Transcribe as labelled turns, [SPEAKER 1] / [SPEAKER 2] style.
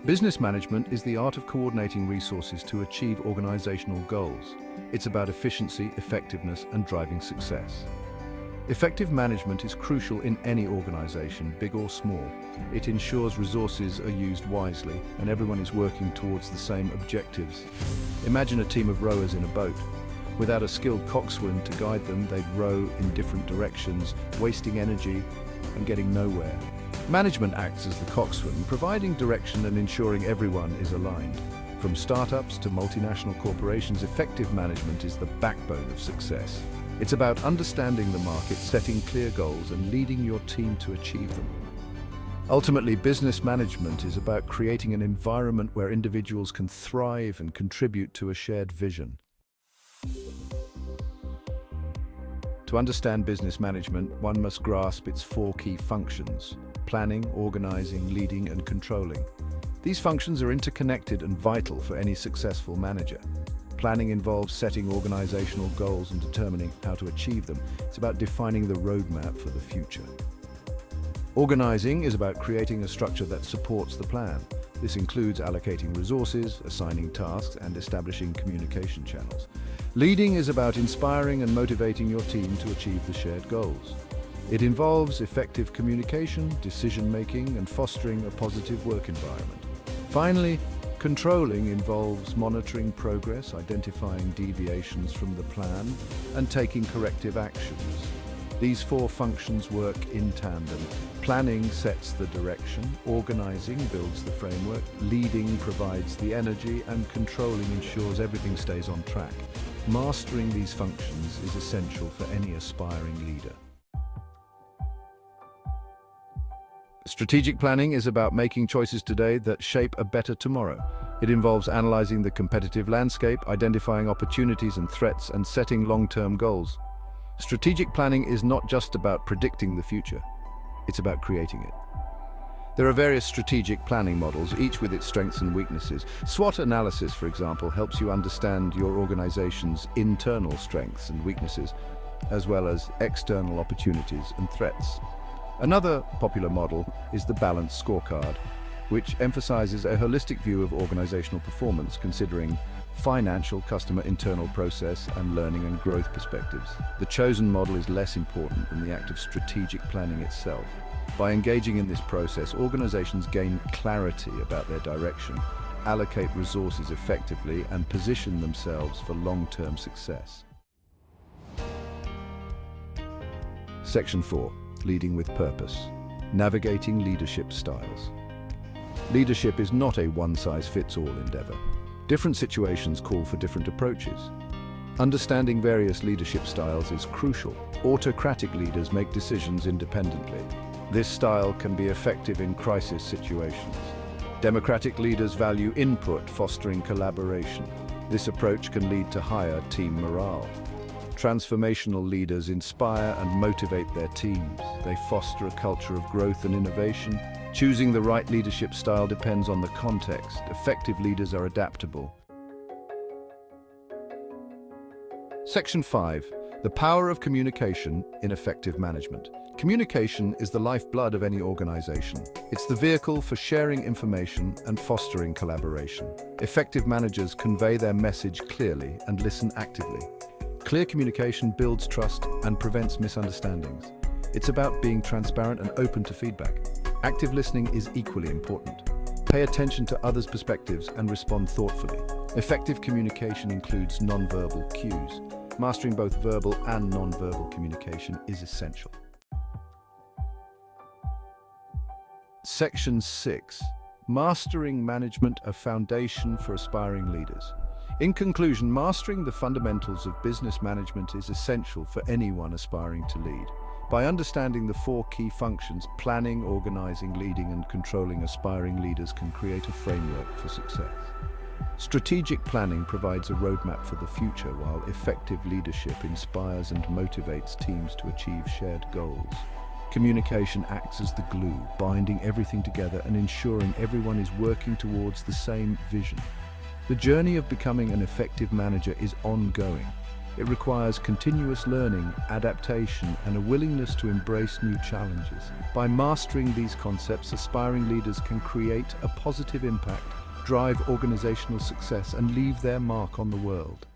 [SPEAKER 1] Business management is the art of coordinating resources to achieve organizational goals. It's about efficiency, effectiveness, and driving success. Effective management is crucial in any organization, big or small. It ensures resources are used wisely and everyone is working towards the same objectives. Imagine a team of rowers in a boat. Without a skilled coxswain to guide them, they'd row in different directions, wasting energy and getting nowhere. Management acts as the coxswain, providing direction and ensuring everyone is aligned. From startups to multinational corporations, effective management is the backbone of success. It's about understanding the market, setting clear goals, and leading your team to achieve them. Ultimately, business management is about creating an environment where individuals can thrive and contribute to a shared vision. To understand business management, one must grasp its four key functions: planning, organizing, leading, and controlling. These functions are interconnected and vital for any successful manager. Planning involves setting organizational goals and determining how to achieve them. It's about defining the roadmap for the future. Organizing is about creating a structure that supports the plan. This includes allocating resources, assigning tasks, and establishing communication channels. Leading is about inspiring and motivating your team to achieve the shared goals. It involves effective communication, decision-making, and fostering a positive work environment. Finally, controlling involves monitoring progress, identifying deviations from the plan, and taking corrective actions. These four functions work in tandem. Planning sets the direction, organizing builds the framework, leading provides the energy, and controlling ensures everything stays on track. Mastering these functions is essential for any aspiring leader. Strategic planning is about making choices today that shape a better tomorrow. It involves analyzing the competitive landscape, identifying opportunities and threats, and setting long-term goals. Strategic planning is not just about predicting the future, it's about creating it. There are various strategic planning models, each with its strengths and weaknesses. SWOT analysis, for example, helps you understand your organization's internal strengths and weaknesses, as well as external opportunities and threats. Another popular model is the balanced scorecard, which emphasizes a holistic view of organizational performance, considering financial, customer, internal process, and learning and growth perspectives. The chosen model is less important than the act of strategic planning itself. By engaging in this process, organizations gain clarity about their direction, allocate resources effectively, and position themselves for long-term success. Section 4. Leading with purpose. Navigating leadership styles. Leadership is not a one-size-fits-all endeavor. Different situations call for different approaches. Understanding various leadership styles is crucial. Autocratic leaders make decisions independently. This style can be effective in crisis situations. Democratic leaders value input, fostering collaboration. This approach can lead to higher team morale. Transformational leaders inspire and motivate their teams. They foster a culture of growth and innovation. Choosing the right leadership style depends on the context. Effective leaders are adaptable. Section 5. The power of communication in effective management. Communication is the lifeblood of any organization. It's the vehicle for sharing information and fostering collaboration. Effective managers convey their message clearly and listen actively. Clear communication builds trust and prevents misunderstandings. It's about being transparent and open to feedback. Active listening is equally important. Pay attention to others' perspectives and respond thoughtfully. Effective communication includes nonverbal cues. Mastering both verbal and nonverbal communication is essential. Section 6. Mastering management, a foundation for aspiring leaders. In conclusion, mastering the fundamentals of business management is essential for anyone aspiring to lead. By understanding the four key functions, planning, organizing, leading, and controlling, aspiring leaders can create a framework for success. Strategic planning provides a roadmap for the future, while effective leadership inspires and motivates teams to achieve shared goals. Communication acts as the glue, binding everything together and ensuring everyone is working towards the same vision. The journey of becoming an effective manager is ongoing. It requires continuous learning, adaptation, and a willingness to embrace new challenges. By mastering these concepts, aspiring leaders can create a positive impact, drive organizational success, and leave their mark on the world.